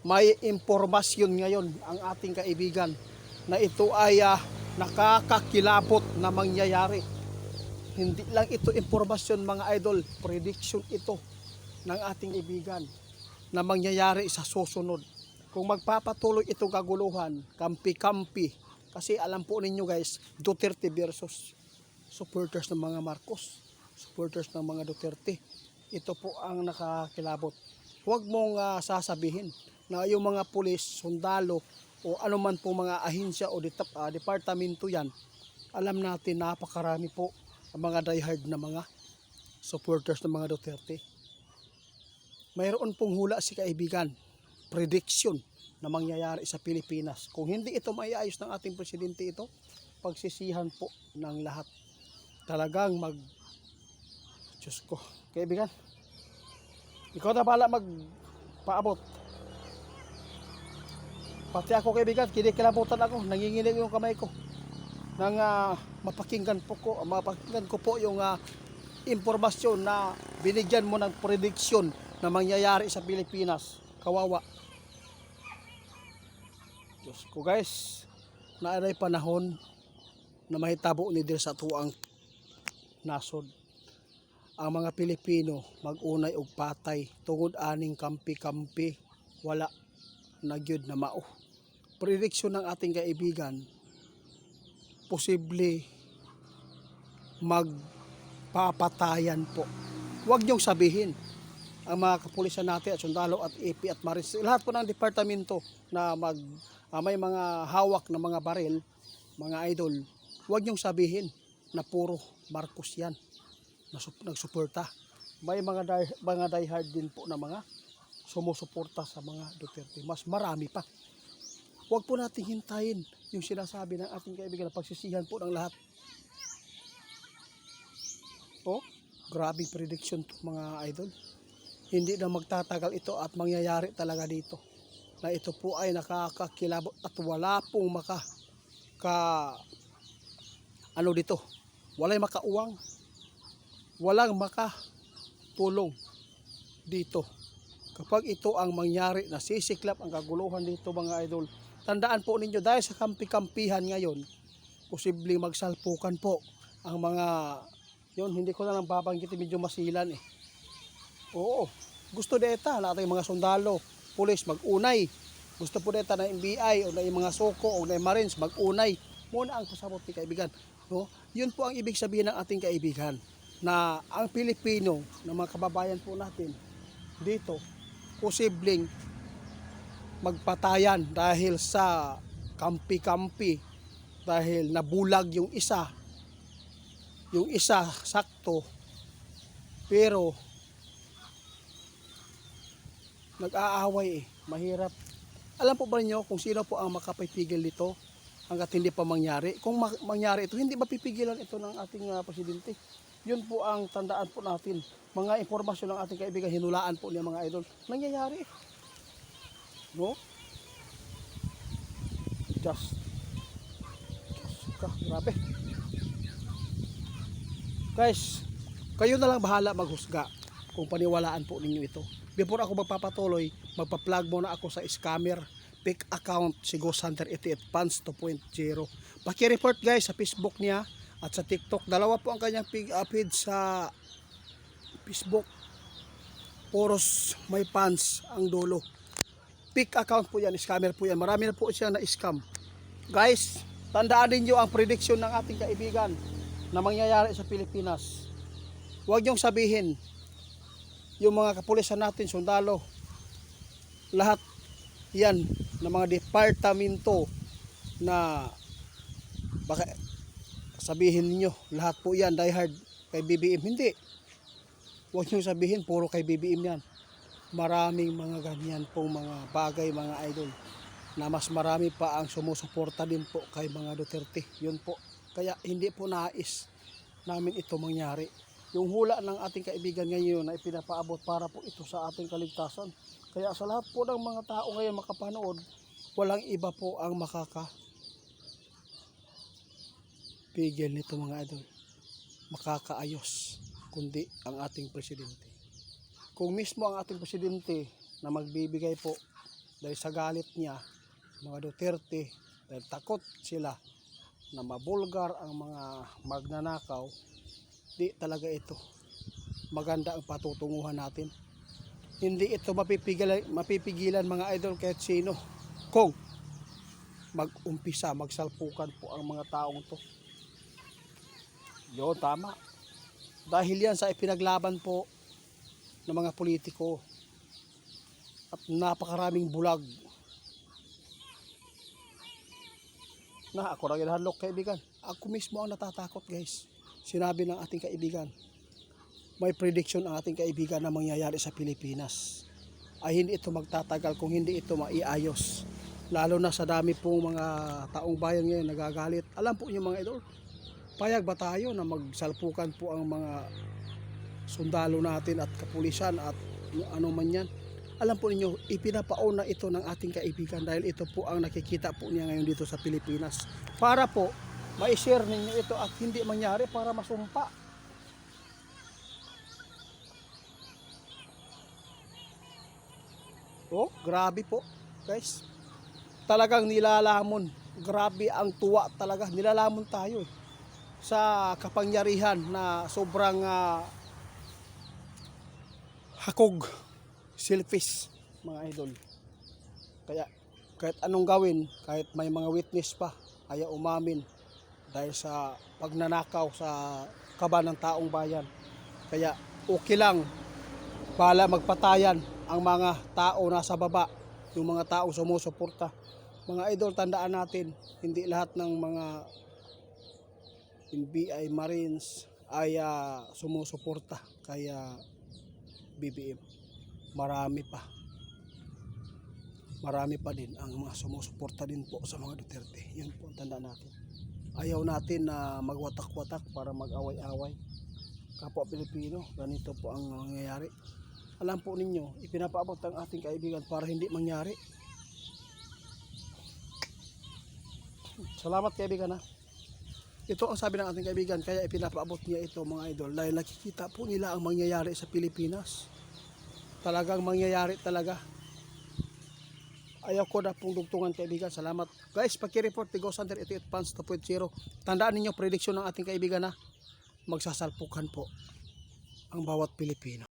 may impormasyon ngayon ang ating kaibigan na ito ay nakakakilabot na mangyayari. Hindi lang ito impormasyon mga idol, prediction ito ng ating kaibigan na mangyayari sa susunod. Kung magpapatuloy itong kaguluhan, kampi-kampi, kasi alam po ninyo guys, Duterte versus supporters ng mga Marcos, supporters ng mga Duterte. Ito po ang nakakilabot. Huwag mong sasabihin na yung mga pulis, sundalo, o anuman po mga ahensya o departamento yan, alam natin napakarami po ang mga diehard na mga supporters ng mga Duterte. Mayroon pong hula si kaibigan, prediction na mangyayari sa Pilipinas. Kung hindi ito maiayos ng ating presidente ito, pagsisihan po ng lahat. Talagang Diyos ko, kaibigan, ikaw na bala magpaabot. Pati ako kaibigan, kinikilabutan ako, nanginginig yung kamay ko. Nang mapakinggan ko po yung impormasyon na binigyan mo ng prediction na mangyayari sa Pilipinas. Kawawa. Diyos ko guys, naaray panahon na mahitabo ni Diyos sa tuang nasod. Ang mga Pilipino mag-unay og patay tungod aning kampi-kampi, wala na gyud na mao. Prediction ng ating kaibigan, posible magpapatayan po. Huwag niyong sabihin ang mga kapulisan natin at sundalo at AP at Marines, lahat po ng departamento na may mga hawak na mga baril, mga idol, huwag niyong sabihin na puro Marcos yan na nagsuporta. May mga diehard din po na mga sumusuporta sa mga Duterte. Mas marami pa. Huwag po natin hintayin yung sinasabi ng ating kaibigan na pagsisihan po ng lahat. Oh, grabing prediction to mga idol. Hindi na magtatagal ito at mangyayari talaga dito. Na ito po ay nakakakilabot at wala pong dito. Walay makauwang. Walang makatulong dito. Kapag ito ang mangyari, nasisiklap ang kaguluhan dito mga idol. Tandaan po ninyo, dahil sa kampi-kampihan ngayon, posibleng magsalpukan po ang mga, yun, hindi ko na lang babanggitin, medyo masilan eh. Oo, gusto deta, lahat ng mga sundalo, pulis, mag-unay. Gusto po deta ng NBI o ng mga Soko o ng Marines, mag-unay. Muna ang pasabot ni kaibigan. No? Yun po ang ibig sabihin ng ating kaibigan, na ang Pilipino, na mga kababayan po natin, dito, posibleng magpatayan dahil sa kampi-kampi, dahil nabulag yung isa sakto, pero nag-aaway mahirap. Alam po ba niyo kung sino po ang makapipigil nito hanggat hindi pa mangyari? Kung mangyari ito, hindi mapipigilan ito ng ating presidente. Yun po ang tandaan po natin. Mga impormasyon ng ating kaibigan, hinulaan po niya mga idol. Nangyayari. No? Just grabe. Guys, kayo na lang bahala maghusga kung paniwalaan po ninyo ito. Before ako magpapatuloy, magpa-plug muna ako sa scammer fake account si Ghost Hunter 88 Fans 2.0. Paki-report guys sa Facebook niya at sa TikTok. Dalawa po ang kanyang feed sa Facebook. Poros may fans ang dulo. Fake account po yan, scammer po yan. Marami na po siya na scam. Guys, tandaan niyo ang prediction ng ating kaibigan na mangyayari sa Pilipinas. Huwag niyong sabihin yung mga kapulisan natin, sundalo, lahat yan ng mga departamento na baka sabihin niyo lahat po yan diehard kay BBM. Hindi. Huwag niyong sabihin puro kay BBM yan. Maraming mga ganyan pong mga bagay mga idol na mas marami pa ang sumusuporta din po kay mga Duterte. Yun po. Kaya hindi po nais namin ito mangyari. Yung hula ng ating kaibigan ngayon na ipinapaabot para po ito sa ating kaligtasan. Kaya sa lahat po ng mga tao ngayon makapanood, walang iba po ang makakapigil nito mga idol. Makakaayos kundi ang ating presidente. Kung mismo ang ating presidente na magbibigay po dahil sa galit niya, mga Duterte, dahil takot sila na mabulgar ang mga magnanakaw, di talaga ito maganda ang patutunguhan natin. Hindi ito mapipigilan mga idol kahit sino kung mag-umpisa, magsalpukan po ang mga taong to. Yun, tama. Dahil yan sa ipinaglaban po ng mga politiko at napakaraming bulag na ako na ginahadlok, kaibigan. Ako mismo ang natatakot, guys. Sinabi ng ating kaibigan, may prediction ang ating kaibigan na mangyayari sa Pilipinas ay hindi ito magtatagal kung hindi ito maiayos, lalo na sa dami pong mga taong bayan ngayon nagagalit. Alam po niyo mga idol, payag ba tayo na magsalpukan po ang mga sundalo natin at kapulisan at ano man yan? Alam po ninyo, ipinapaon na ito ng ating kaibigan dahil ito po ang nakikita po niya ngayon dito sa Pilipinas. Para po, ma-share ninyo ito at hindi mangyari para masumpa. Oh, grabe po, guys. Talagang nilalamon. Grabe ang tuwa talaga. Nilalamon tayo sa kapangyarihan na sobrang hakog, selfish mga idol. Kaya kahit anong gawin, kahit may mga witness pa, ayaw umamin dahil sa pagnanakaw sa kaban ng taong bayan. Kaya okay lang, bala magpatayan ang mga tao nasa baba, yung mga taong sumusuporta. Mga idol, tandaan natin, hindi lahat ng mga NBI Marines ay sumusuporta kaya BBM. Marami pa din ang mga sumusuporta din po sa mga Duterte. Yun po ang tandaan natin. Ayaw natin na magwatak-watak para mag-away-away. Kapwa Pilipino, ganito po ang nangyayari. Alam po ninyo, ipinapaabot ang ating kaibigan para hindi mangyari. Salamat kaibigan ha. Ito ang sabi ng ating kaibigan, kaya ipinapaabot niya ito mga idol dahil nakikita po nila ang mangyayari sa Pilipinas. Talagang mangyayari talaga. Ayaw ko na pong dugtungan kaibigan. Salamat. Guys, paki-report ni Ghost Hunter 88 Pans 2.0. Tandaan ninyo prediction ng ating kaibigan na magsasalpukan po ang bawat Pilipino.